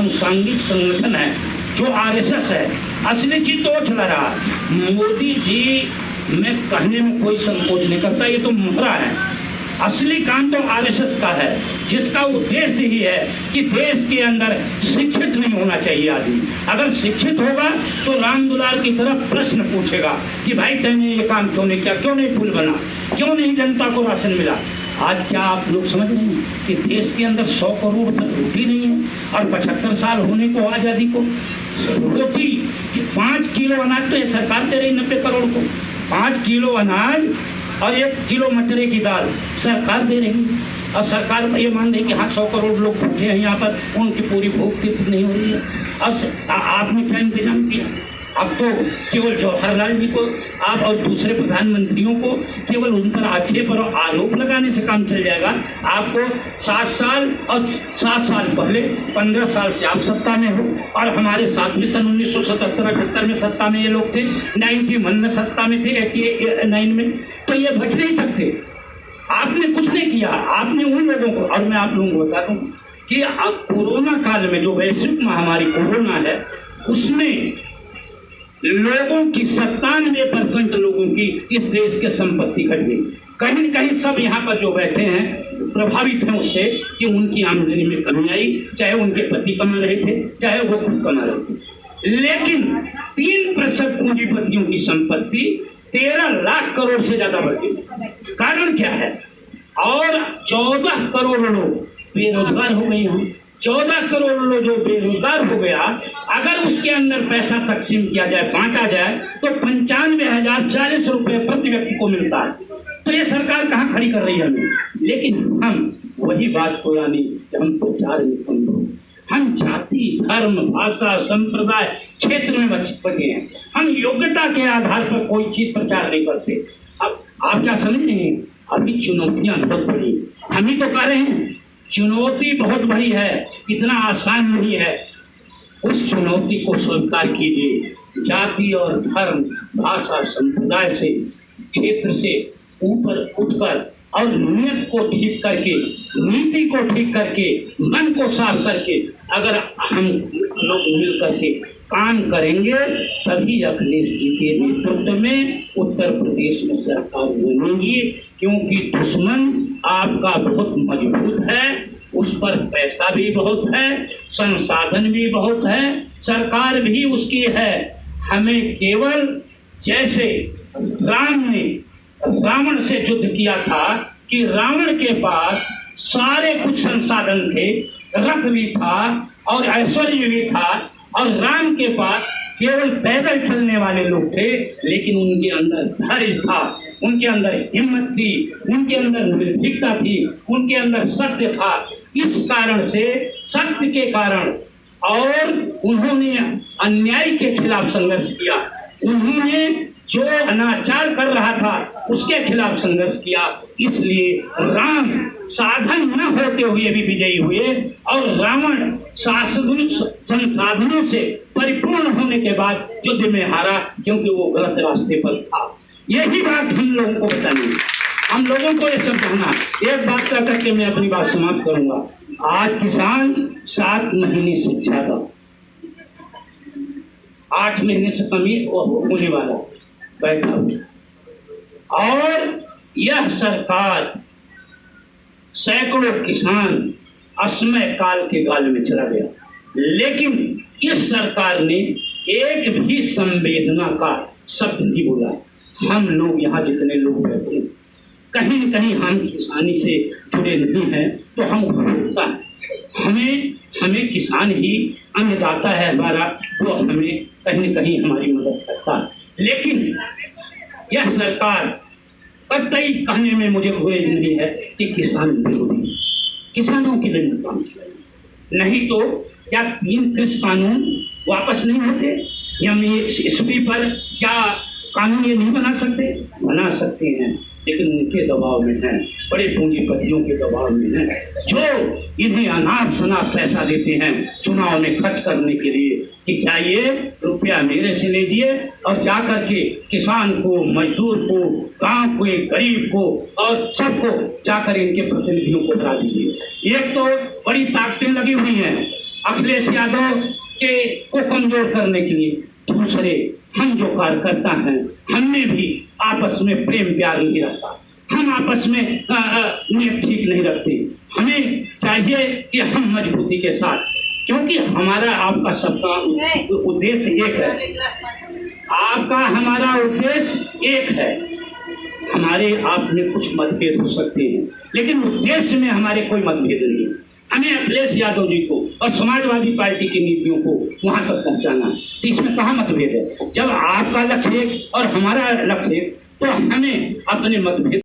अनुसांगिक संगठन है जो आरएसएस है, असली चीज तो वो चला रहा है। मोदी जी मैं कहने में कोई संकोच नहीं करता, ये तो मुहरा है। असली काम तो आरएसएस का है, जिसका उद्देश्य ही है कि देश के अंदर शिक्षित नहीं होना चाहिए आदमी। अगर शिक्षित होगा तो राम दुलार की तरफ प्रश्न पूछेगा कि भाई तुमने ये काम क्यों नहीं किया, क्यों नहीं पुल बना, क्यों नहीं जनता को राशन मिला। आज क्या आप लोग समझ रहे हैं कि देश के अंदर 100 करोड़ तक रोटी नहीं है, और 75 साल होने को आज़ादी को रोटी 5 किलो अनाज तो ये सरकार दे रही 90 करोड़ को। 5 किलो अनाज और 1 किलो मटरे की दाल सरकार दे रही है, और सरकार ये मान रही कि हाँ 100 करोड़ लोग भूखे हैं यहाँ पर, उनकी पूरी भूख की नहीं हो रही है। अब आपने क्या इंतजाम किया? अब तो केवल जवाहरलाल जी को आप और दूसरे प्रधानमंत्रियों को केवल उन पर आक्षेप और आरोप लगाने से काम चल जाएगा। आपको 7 साल और 7 साल पहले 15 साल से आप सत्ता में हो, और हमारे साथ भी सन 1977-78 में सत्ता में ये लोग थे, 91 में सत्ता में थे, 89 में, तो ये बच नहीं सकते। आपने कुछ नहीं किया। आपने उन लोगों को, और मैं आप लोगों को बता दूं कि कोरोना काल में जो वैश्विक महामारी कोरोना है, उसमें लोगों की 97% लोगों की इस देश के संपत्ति घट गई। कहीं न कहीं सब यहाँ पर जो बैठे हैं प्रभावित हैं उससे कि उनकी आमदनी में कमी आई, चाहे उनके पति कमा रहे थे, चाहे वो खुद कमा रहे थे। लेकिन 3% पूंजीपतियों की संपत्ति 13 लाख करोड़ से ज्यादा बढ़ गई। कारण क्या है? और 14 करोड़ लोग बेरोजगार हो गए हैं। 14 करोड़ लोग जो बेरोजगार हो गया, अगर उसके अंदर पैसा तकसीम किया जाए, बांटा जाए, तो 95,040 रुपये प्रति व्यक्ति को मिलता है। तो ये सरकार कहाँ खड़ी कर रही है हमें? लेकिन हम वही बात पुरानी कि हम प्रचार में कमजोर, हम जाति, धर्म, भाषा, संप्रदाय क्षेत्र में बचे हैं। हम योग्यता के आधार पर कोई चीज प्रचार नहीं करते। अब आप क्या समझ रहे हैं? अभी चुनौतियां बहुत बड़ी, हम ही तो कह रहे हैं चुनौती बहुत बड़ी है, इतना आसान नहीं है। उस चुनौती को स्वीकार कीजिए। जाति और धर्म, भाषा, संप्रदाय से, क्षेत्र से ऊपर उठकर और नियत को ठीक करके, नीति को ठीक करके, मन को साफ करके अगर हम लोग मिल करके काम करेंगे, तभी अखिलेश जी के नेतृत्व में उत्तर प्रदेश में सरकार बनेगी। क्योंकि दुश्मन आपका बहुत मजबूत है, उस पर पैसा भी बहुत है, संसाधन भी बहुत है, सरकार भी उसकी है। हमें केवल जैसे राम ने रावण से युद्ध किया था कि रावण के पास सारे कुछ संसाधन थे, रथ भी था और ऐश्वर्य भी था, और राम के पास केवल पैदल चलने वाले लोग थे, लेकिन उनके अंदर धैर्य था, उनके अंदर हिम्मत थी, उनके अंदर निर्भीकता थी, उनके अंदर सत्य था। इस कारण से, सत्य के कारण, और उन्होंने अन्याय के खिलाफ संघर्ष किया, उन्होंने जो अनाचार कर रहा था उसके खिलाफ संघर्ष किया। इसलिए राम साधन न होते हुए भी विजयी हुए, और रावण संसाधनों से परिपूर्ण होने के बाद युद्ध में हारा, क्योंकि वो गलत रास्ते पर था। यही बात हम लोगों को बतानी, हम लोगों को ये समझाना। एक बात कर करके मैं अपनी बात समाप्त करूंगा। आज किसान 7 महीने से ज्यादा, 8 महीने से कमी होने वाला बैठा हुआ, और यह सरकार सैकड़ों किसान असमय काल के गाल में चला गया। लेकिन इस सरकार ने एक भी संवेदना का शब्द नहीं बोला। हम लोग यहाँ जितने लोग बैठे हैं, कहीं न कहीं हम किसानी से जुड़े नहीं हैं, तो हम होता है, हमें किसान ही अन्नदाता है हमारा, वो हमें कहीं न कहीं हमारी मदद करता है। लेकिन यह सरकार कतई कहने में मुझे गुरेज नहीं है कि किसान विरोधी, किसानों के लिए काम किया, नहीं तो क्या 3 कृषि कानून वापस नहीं होते? हम इस्वी पर क्या कानून ये नहीं बना सकते हैं, लेकिन उनके दबाव में है, बड़े पूंजीपतियों के दबाव में है, जो इन्हें अनाप शनाप पैसा देते हैं चुनाव में खर्च करने के लिए कि क्या ये रुपया मेरे से लीजिए और जा करके किसान को, मजदूर को, गांव को, गरीब को और सबको जाकर इनके प्रतिनिधियों को हरा दीजिए। एक तो बड़ी ताकतें लगी हुई हैं, अखिलेश यादव के को कमजोर करने के लिए। दूसरे, हम जो कार्यकर्ता हैं, हमने भी आपस में प्रेम प्यार नहीं रखा, हम आपस में नियत ठीक नहीं रखते। हमें चाहिए कि हम मजबूती के साथ, क्योंकि हमारा आपका सबका उद्देश्य एक है, आपका हमारा उद्देश्य एक है। हमारे आप में कुछ मतभेद हो सकते हैं, लेकिन उद्देश्य में हमारे कोई मतभेद नहीं है। हमें अखिलेश यादव जी को और समाजवादी पार्टी की नीतियों को वहां तक पहुंचाना, तो इसमें कहाँ मतभेद है? जब आपका लक्ष्य एक और हमारा लक्ष्य एक, तो हमें अपने मतभेद